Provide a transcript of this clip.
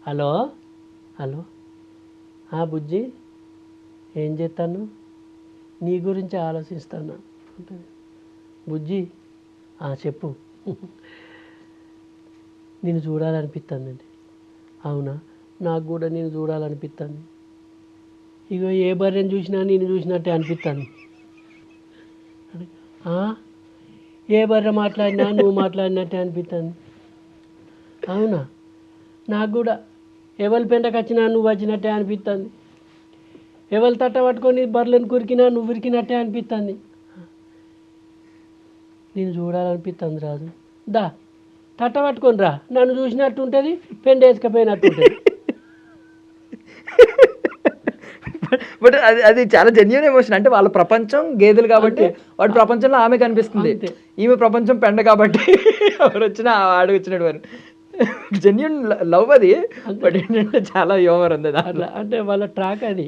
Hello hello బుజ్జి ఏం చేస్తాను నీ గురించి ఆలోచిస్తాను ఉంటుంది. బుజ్జి చెప్పు నేను చూడాలనిపిస్తుందండి. అవునా, నాకు కూడా నేను చూడాలనిపిస్తుంది. ఇగో ఏ బర్రెని చూసినా నేను చూసినట్టే అనిపిస్తుంది. ఏ బర్రె మాట్లాడినా నువ్వు మాట్లాడినట్టే అనిపిస్తుంది. అవునా, నాకు కూడా ఎవరి పెంటకు వచ్చినా నువ్వు వచ్చినట్టే అనిపిస్తుంది. ఎవరు తట్ట పట్టుకొని బర్రెలను కురికినా నువ్వు ఉరికినట్టే అనిపిస్తుంది. నేను చూడాలనిపిస్తుంది. రాజు దా తట్ట పట్టుకొని రా, నన్ను చూసినట్టు ఉంటుంది, పెండ వేసుకపోయినట్టు ఉంటుంది. బట్ అది అది చాలా జెన్యున్ ఎమోషన్. అంటే వాళ్ళ ప్రపంచం గేదెలు కాబట్టి వాడి ప్రపంచంలో ఆమె కనిపిస్తుంది, ఈమె ప్రపంచం పెండ కాబట్టి ఎవరు వచ్చినా ఆడు వచ్చినట్టు వారు. జెన్యున్ లవ్ అది. బట్ ఏంటంటే చాలా హ్యూమర్ ఉంది దాంట్లో. అంటే వాళ్ళ ట్రాక్ అది.